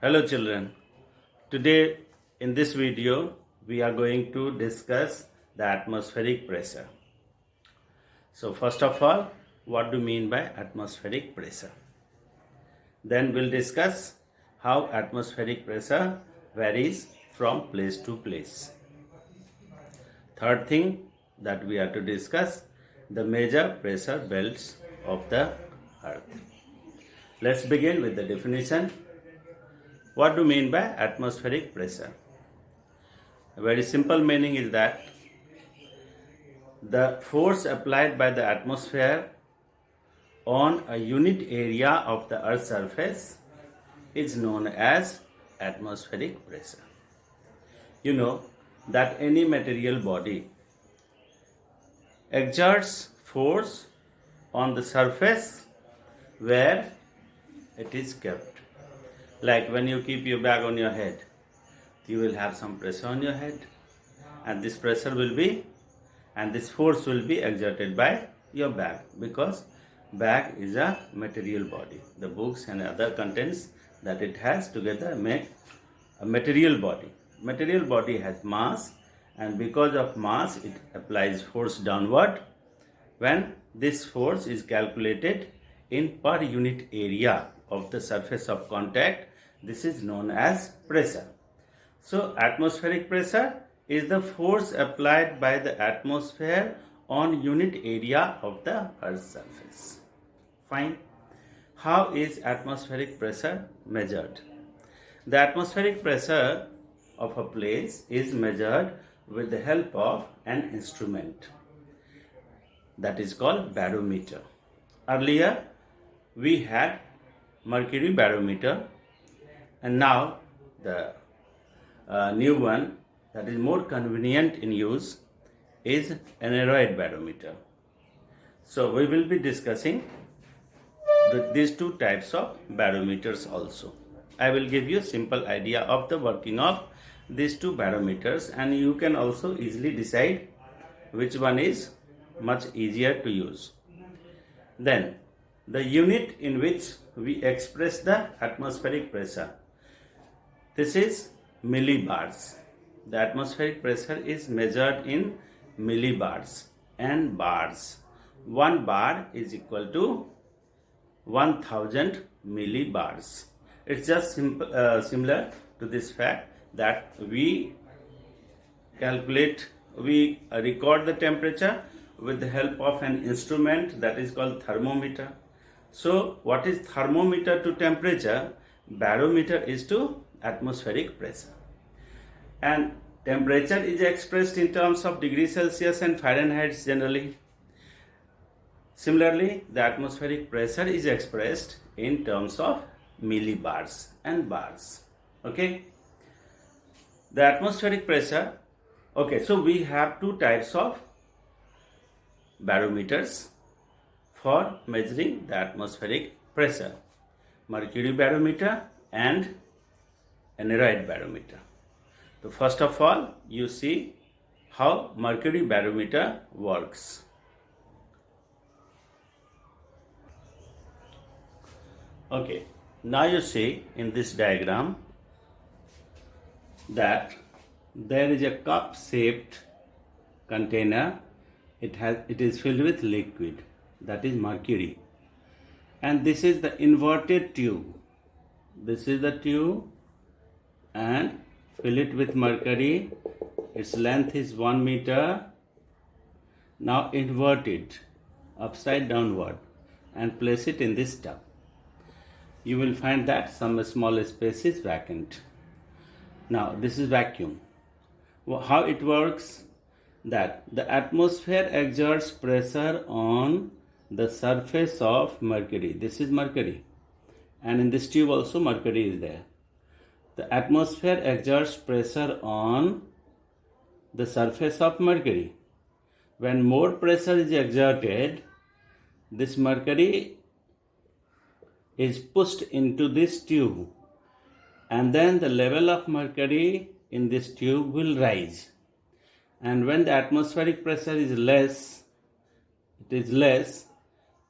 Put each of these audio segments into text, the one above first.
Hello children. Today in this video we are going to discuss the atmospheric pressure. So first of all, what do you mean by atmospheric pressure? Then we'll discuss how atmospheric pressure varies from place to place. Third thing that we are to discuss the major pressure belts of the earth. Let's begin with the definition. What do you mean by atmospheric pressure? A very simple meaning is that the force applied by the atmosphere on a unit area of the Earth's surface is known as atmospheric pressure. You know that any material body exerts force on the surface where it is kept. Like when you keep your bag on your head, you will have some pressure on your head, and this pressure will be, and this force will be exerted by your bag, because bag is a material body. The books and other contents that it has together make a material body. Material body has mass, and because of mass it applies force downward. When this force is calculated in per unit area of the surface of contact, this is known as pressure. So atmospheric pressure is the force applied by the atmosphere on unit area of the Earth's surface. Fine. How is atmospheric pressure measured? The atmospheric pressure of a place is measured with the help of an instrument that is called barometer. Earlier we had mercury barometer, and now the new one that is more convenient in use is aneroid barometer. So we will be discussing these two types of barometers also. I will give you a simple idea of the working of these two barometers, and you can also easily decide which one is much easier to use. Then the unit in which we express the atmospheric pressure, this is millibars. The atmospheric pressure is measured in millibars and bars. 1 bar is equal to 1000 millibars. It's just similar to this fact that we record the temperature with the help of an instrument that is called thermometer. So what is thermometer to temperature? Barometer is to atmospheric pressure. And temperature is expressed in terms of degrees Celsius and Fahrenheit generally. Similarly, the atmospheric pressure is expressed in terms of millibars and bars. Okay. The atmospheric pressure. Okay, so we have two types of barometers for measuring the atmospheric pressure: mercury barometer and aneroid barometer. So first of all, you see how mercury barometer works. Okay, now you see in this diagram that there is a cup shaped container. It is filled with liquid, that is mercury, and this is the inverted tube. This is the tube, and fill it with mercury. Its length is 1 meter. Now invert it upside downward and place it in this tub. You will find that some small space is vacant. Now this is vacuum. How it works? That the atmosphere exerts pressure on the surface of mercury. This is mercury, and in this tube also mercury is there. The atmosphere exerts pressure on the surface of mercury. When more pressure is exerted, this mercury is pushed into this tube, and then the level of mercury in this tube will rise. And when the atmospheric pressure is less,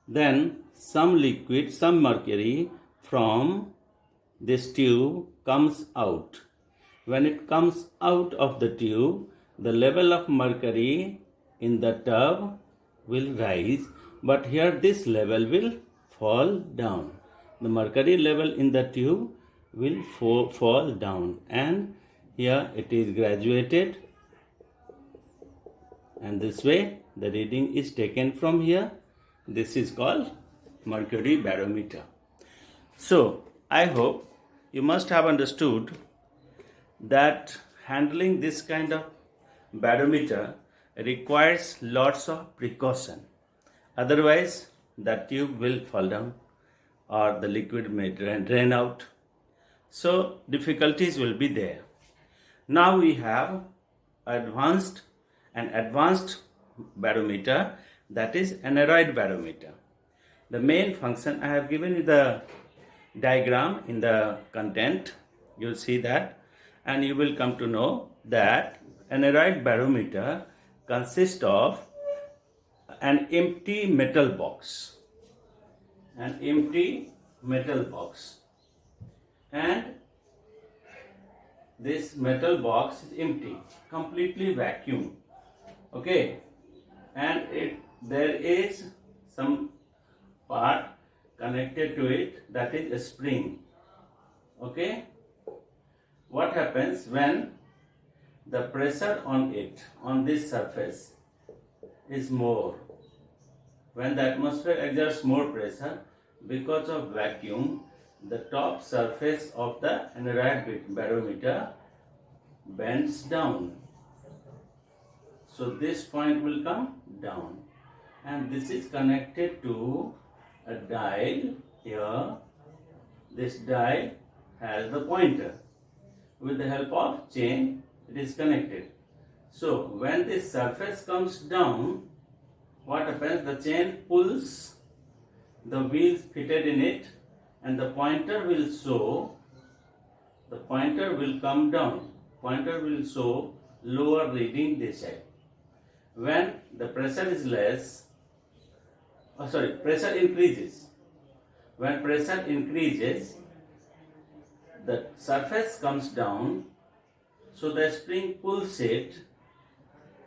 then some liquid, some mercury from this tube comes out. When it comes out of the tube, the level of mercury in the tub will rise, but here this level will fall down. The mercury level in the tube will fall down, and here it is graduated, and this way the reading is taken from here. This is called mercury barometer. So I hope you must have understood that handling this kind of barometer requires lots of precaution. Otherwise, the tube will fall down or the liquid may drain out. So difficulties will be there. Now we have an advanced barometer, that is aneroid barometer. The main function, I have given you the diagram in the content. You'll see that, and you will come to know that aneroid barometer consists of an empty metal box. An empty metal box. And this metal box is empty, completely vacuum. Okay, and there is some part connected to it, that is a spring. Okay, what happens when the pressure on it, on this surface, is more? When the atmosphere exerts more pressure, because of vacuum, the top surface of the aneroid barometer bends down. So this point will come down, and this is connected to a dial here. This dial has the pointer. With the help of chain, it is connected. So when this surface comes down, what happens? The chain pulls the wheels fitted in it, and the pointer will show, the pointer will come down. Pointer will show lower reading this side. When the pressure is less, pressure increases. When pressure increases, the surface comes down, so the spring pulls it,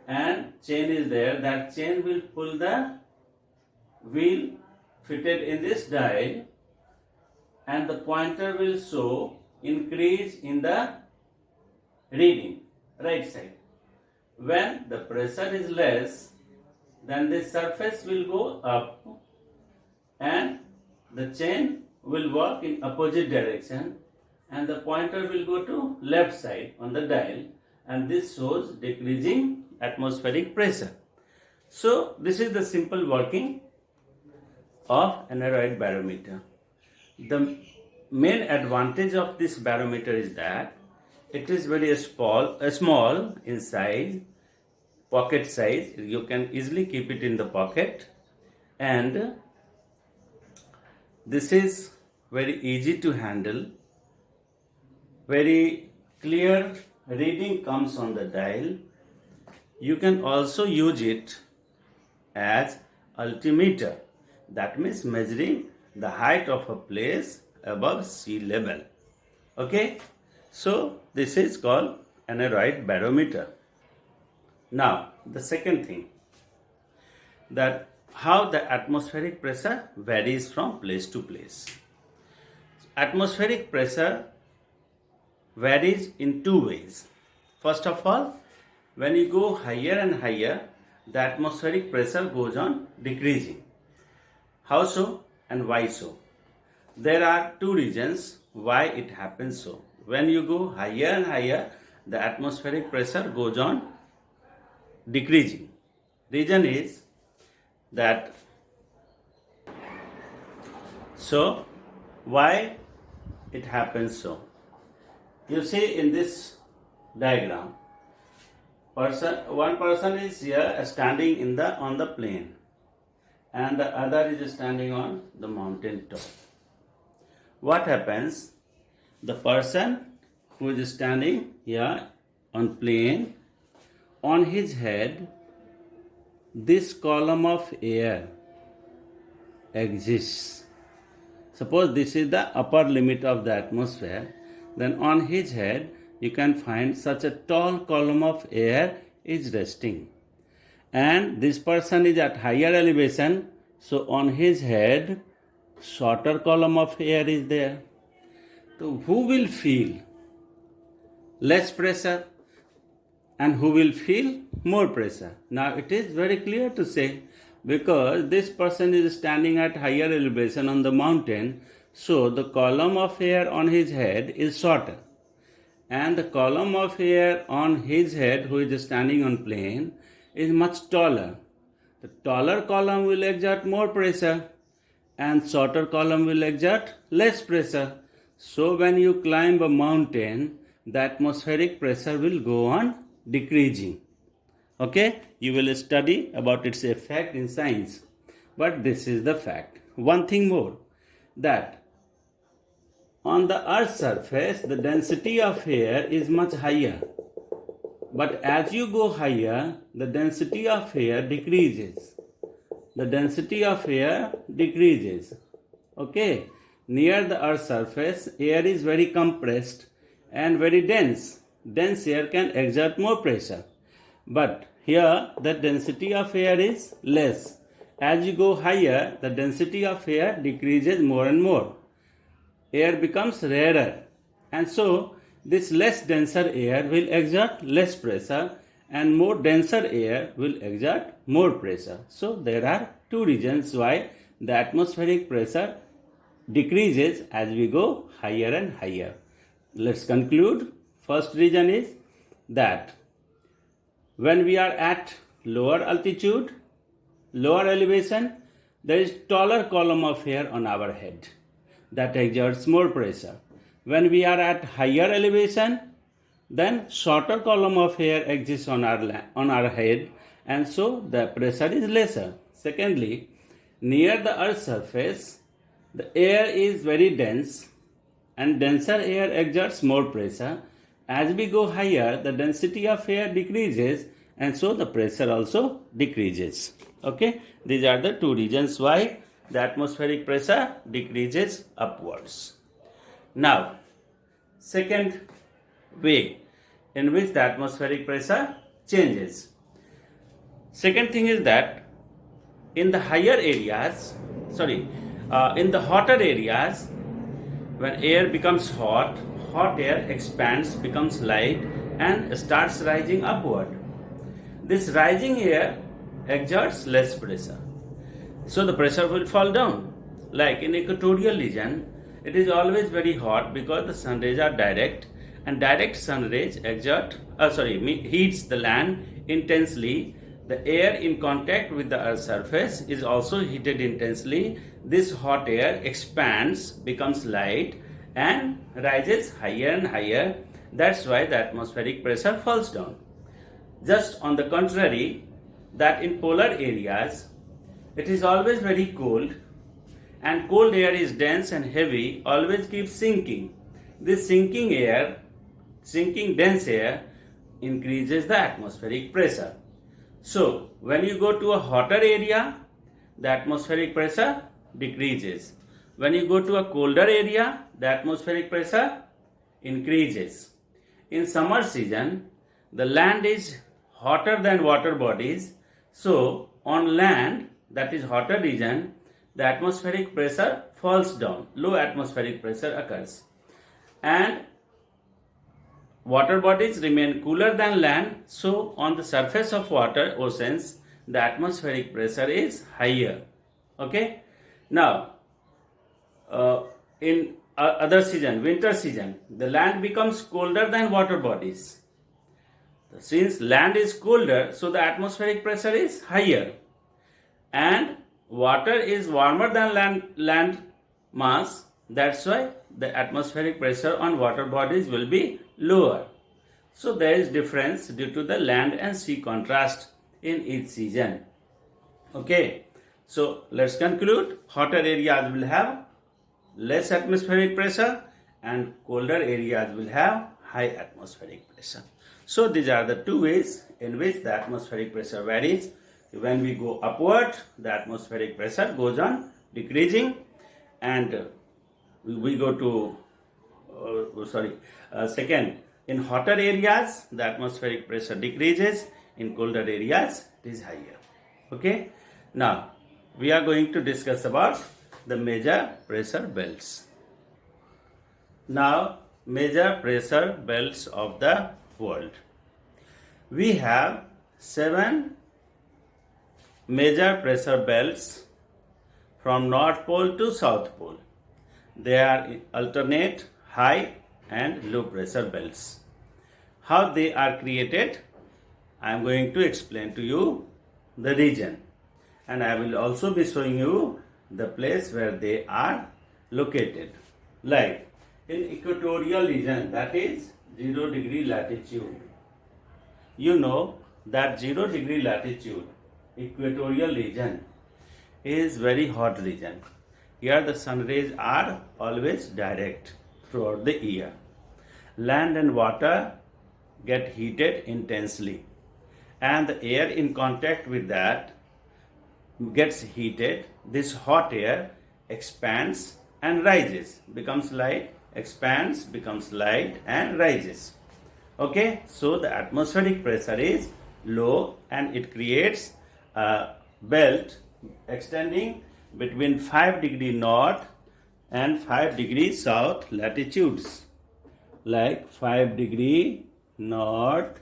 and chain is there. That chain will pull the wheel fitted in this dial, and the pointer will show increase in the reading, right side. When the pressure is less, then this surface will go up, and the chain will work in opposite direction, and the pointer will go to left side on the dial, and this shows decreasing atmospheric pressure. So this is the simple working of aneroid barometer. The main advantage of this barometer is that it is very small in size, pocket size. You can easily keep it in the pocket, and this is very easy to handle. Very clear reading comes on the dial. You can also use it as altimeter. That means measuring the height of a place above sea level. Okay, so this is called aneroid barometer. Now the second thing, that how the atmospheric pressure varies from place to place. Atmospheric pressure varies in two ways. First of all, when you go higher and higher, the atmospheric pressure goes on decreasing. How so and why so? There are two reasons why it happens so. When you go higher and higher, the atmospheric pressure goes on decreasing. Reason is that, so why it happens so? You see in this diagram, one person is here standing on the plain, and the other is standing on the mountain top. What happens? The person who is standing here on plain, on his head, this column of air exists. Suppose this is the upper limit of the atmosphere, then on his head you can find such a tall column of air is resting. And this person is at higher elevation, so on his head shorter column of air is there. So who will feel less pressure and who will feel more pressure? Now it is very clear to say, because this person is standing at higher elevation on the mountain, so the column of air on his head is shorter, and the column of air on his head, who is standing on plain, is much taller. The taller column will exert more pressure and shorter column will exert less pressure. So when you climb a mountain, the atmospheric pressure will go on decreasing. Okay, you will study about its effect in science, but this is the fact. One thing more, that on the Earth's surface the density of air is much higher, but as you go higher the density of air decreases. The density of air decreases. Okay, near the Earth's surface air is very compressed and very dense. Dense air can exert more pressure, but here the density of air is less. As you go higher, the density of air decreases more and more. Air becomes rarer, and so this less denser air will exert less pressure and more denser air will exert more pressure. So there are two reasons why the atmospheric pressure decreases as we go higher and higher. Let's conclude. First reason is that when we are at lower altitude, lower elevation, there is taller column of air on our head that exerts more pressure. When we are at higher elevation, then shorter column of air exists on our head, and so the pressure is lesser. Secondly, near the Earth's surface, the air is very dense and denser air exerts more pressure. As we go higher, the density of air decreases and so the pressure also decreases. Okay, these are the two reasons why the atmospheric pressure decreases upwards. Now, second way in which the atmospheric pressure changes. Second thing is that in the higher areas, in the hotter areas, when air becomes hot, hot air expands, becomes light and starts rising upward. This rising air exerts less pressure, so the pressure will fall down. Like in equatorial region, it is always very hot because the sun rays are direct, and direct sun rays heats the land intensely. The air in contact with the Earth's surface is also heated intensely. This hot air expands, becomes light and rises higher and higher. That's why the atmospheric pressure falls down. Just on the contrary, that in polar areas, it is always very cold, and cold air is dense and heavy, always keeps sinking. This sinking dense air increases the atmospheric pressure. So, when you go to a hotter area, the atmospheric pressure decreases. When you go to a colder area, the atmospheric pressure increases. In summer season, the land is hotter than water bodies. So, on land, that is hotter region, the atmospheric pressure falls down. Low atmospheric pressure occurs. And water bodies remain cooler than land. So, on the surface of water, oceans, the atmospheric pressure is higher. Okay. Now, in other season, winter season, the land becomes colder than water bodies. Since land is colder, so the atmospheric pressure is higher, and water is warmer than land mass. That's why the atmospheric pressure on water bodies will be lower. So there is difference due to the land and sea contrast in each season. Okay, so let's conclude. Hotter areas will have less atmospheric pressure and colder areas will have high atmospheric pressure. So these are the two ways in which the atmospheric pressure varies. When we go upward, the atmospheric pressure goes on decreasing, and we go to second, in hotter areas the atmospheric pressure decreases, in colder areas it is higher. Okay, now we are going to discuss about the major pressure belts. Now, major pressure belts of the world. We have 7 major pressure belts from North Pole to South Pole. They are alternate high and low pressure belts. How they are created, I am going to explain to you the region, and I will also be showing you the place where they are located. Like in equatorial region, that is 0 degree latitude. You know that 0 degree latitude, equatorial region, is very hot region. Here the sun rays are always direct throughout the year. Land and water get heated intensely, and the air in contact with that gets heated. This hot air expands and rises, becomes light, expands, becomes light and rises. Okay, so the atmospheric pressure is low and it creates a belt extending between 5 degree north and 5 degree south latitudes, like 5 degree north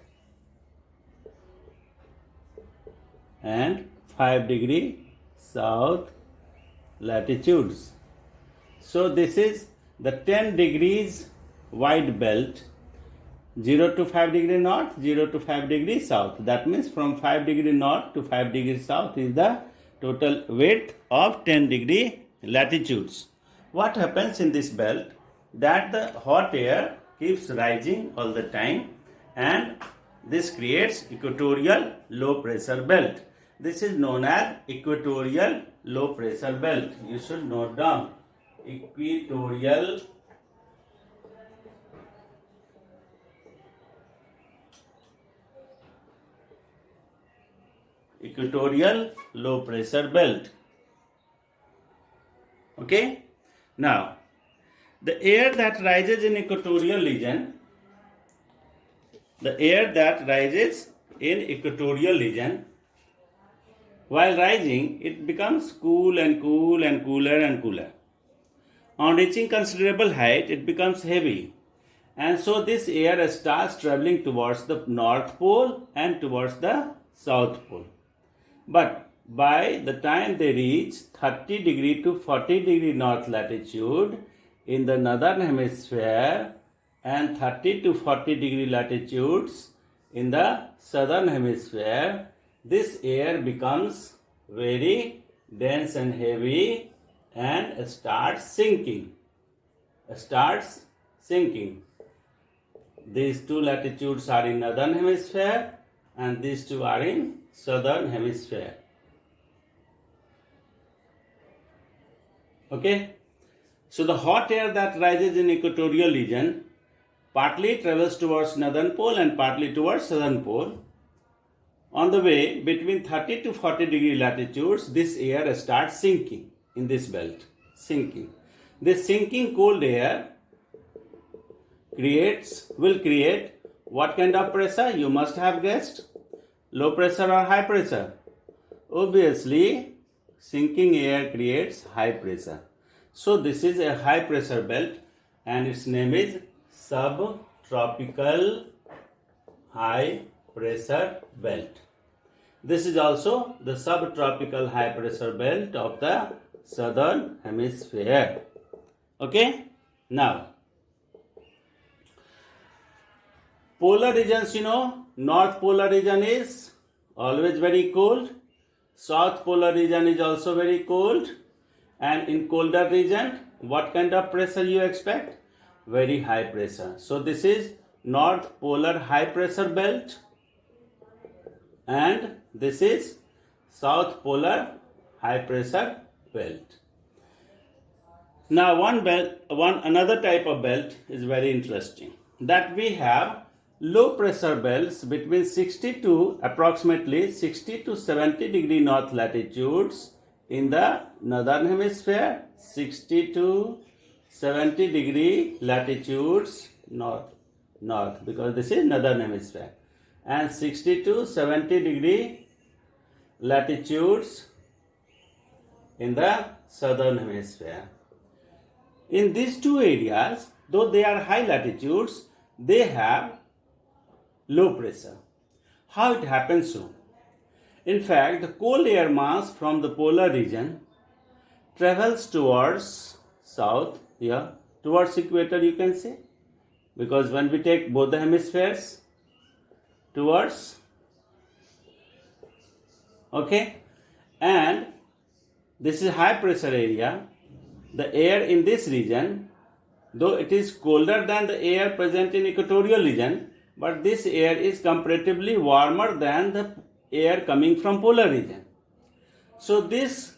and 5 degree south latitudes. So this is the 10 degrees wide belt, 0 to 5 degree north, 0 to 5 degree south. That means from 5 degree north to 5 degree south is the total width of 10 degree latitudes. What happens in this belt? That the hot air keeps rising all the time, and this creates equatorial low pressure belt. This is known as equatorial low pressure belt. You should note down equatorial low pressure belt. Okay, now the air that rises in equatorial region, while rising it becomes cool and cool and cooler and cooler. On reaching considerable height it becomes heavy, and so this air starts traveling towards the North Pole and towards the South Pole. But by the time they reach 30 degree to 40 degree north latitude in the northern hemisphere and 30 to 40 degree latitudes in the southern hemisphere, this air becomes very dense and heavy and starts sinking. These two latitudes are in northern hemisphere and these two are in southern hemisphere. Okay, so the hot air that rises in equatorial region partly travels towards northern pole and partly towards southern pole. On the way between 30 to 40 degree latitudes, this air starts sinking in this belt. This sinking cold air will create what kind of pressure? You must have guessed. Low pressure or high pressure? Obviously, sinking air creates high pressure. So this is a high pressure belt and its name is subtropical high pressure belt. This is also the subtropical high pressure belt of the southern hemisphere. Okay, now polar regions, North polar region is always very cold. South polar region is also very cold. And in colder region, what kind of pressure you expect? Very high pressure. So this is North polar high pressure belt. And this is South polar high pressure belt. Now another type of belt is very interesting. That we have low pressure belts between approximately 60 to 70 degree north latitudes in the northern hemisphere, 60 to 70 degree latitudes north, because this is northern hemisphere, and 60 to 70 degree latitudes in the southern hemisphere. In these two areas, though they are high latitudes, they have low pressure. How it happens so? In fact, the cold air mass from the polar region travels towards south, here, towards equator, you can say, because when we take both the hemispheres towards, okay, and this is high pressure area. The air in this region, though it is colder than the air present in equatorial region, but this air is comparatively warmer than the air coming from polar region. So this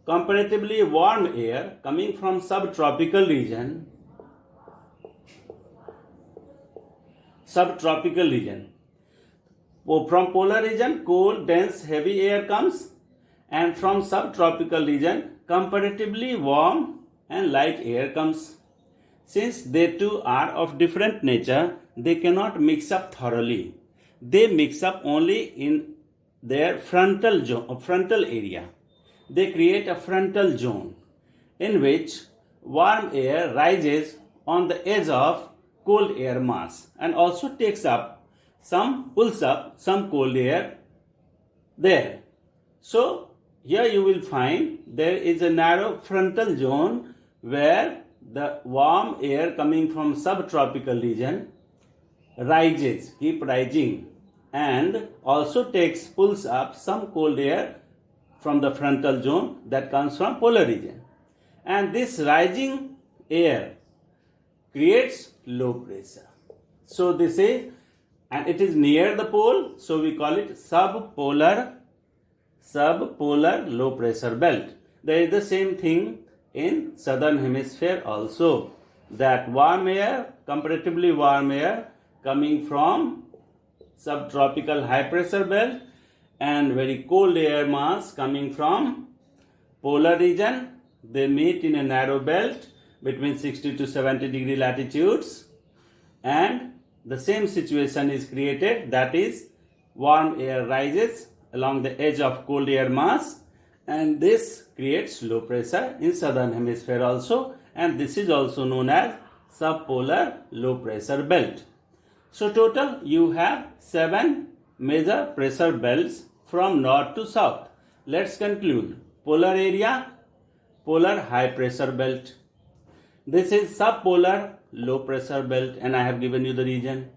comparatively warm air coming from subtropical region, from polar region cold, dense, heavy air comes, and from subtropical region comparatively warm and light air comes. Since they two are of different nature, they cannot mix up thoroughly. They mix up only in their frontal area. They create a frontal zone in which warm air rises on the edge of cold air mass and also pulls up some cold air there. So here you will find there is a narrow frontal zone where the warm air coming from subtropical region keep rising, and also pulls up some cold air from the frontal zone that comes from polar region. And this rising air creates low pressure. So this is, and it is near the pole, so we call it subpolar low pressure belt. There is the same thing in southern hemisphere also, that warm air, comparatively warm air coming from subtropical high pressure belt and very cold air mass coming from polar region, they meet in a narrow belt between 60 to 70 degree latitudes, and the same situation is created, that is warm air rises along the edge of cold air mass, and this creates low pressure in southern hemisphere also, and this is also known as subpolar low pressure belt. So total you have 7 major pressure belts from north to south. Let's conclude. Polar area, polar high pressure belt. This is subpolar low pressure belt, and I have given you the region.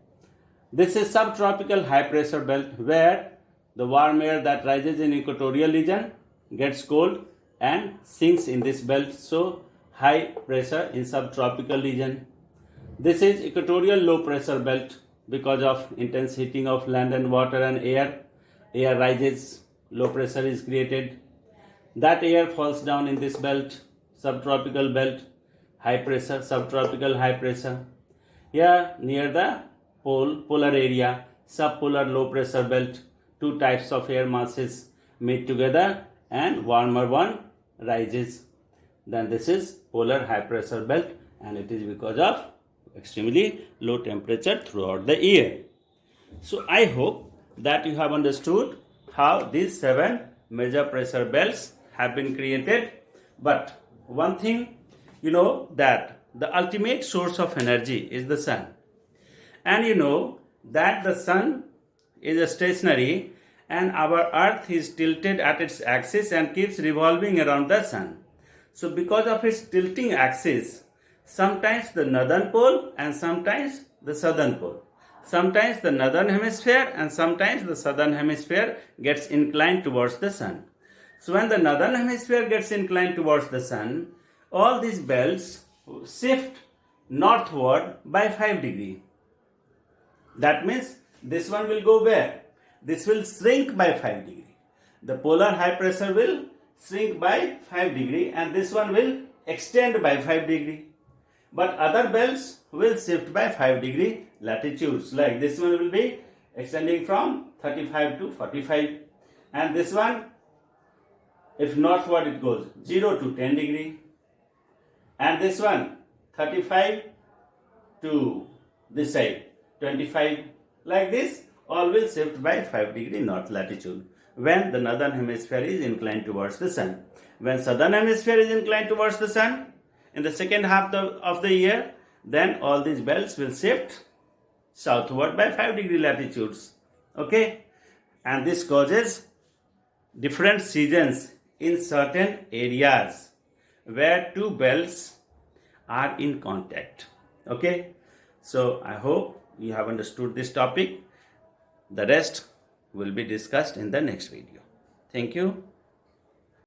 This is subtropical high pressure belt, where the warm air that rises in equatorial region gets cold and sinks in this belt, so high pressure in subtropical region. This is equatorial low pressure belt. Because of intense heating of land and water and air rises, low pressure is created. That air falls down in this belt, subtropical belt, high pressure, subtropical high pressure. Here near the polar area, subpolar low pressure belt, two types of air masses meet together and warmer one rises. Then this is polar high pressure belt, and it is because of extremely low temperature throughout the year. So I hope that you have understood how these 7 major pressure belts have been created. But one thing, you know that the ultimate source of energy is the sun. And you know that the sun is stationary and our earth is tilted at its axis and keeps revolving around the sun. So because of its tilting axis, sometimes the northern pole and sometimes the southern pole. Sometimes the northern hemisphere and sometimes the southern hemisphere gets inclined towards the sun. So when the northern hemisphere gets inclined towards the sun, all these belts shift northward by 5 degrees. That means this one will go where? This will shrink by 5 degrees. The polar high pressure will shrink by 5 degrees and this one will extend by 5 degrees. But other belts will shift by 5 degree latitudes. Like this one will be extending from 35 to 45. And this one, if northward it goes 0 to 10 degree. And this one 35 to this side, 25, like this, all will shift by 5 degree north latitude when the northern hemisphere is inclined towards the sun. When southern hemisphere is inclined towards the sun in the second half of the year, then all these belts will shift southward by 5 degree latitudes. Okay, and this causes different seasons in certain areas where two belts are in contact. Okay, so I hope you have understood this topic. The rest will be discussed in the next video. Thank you.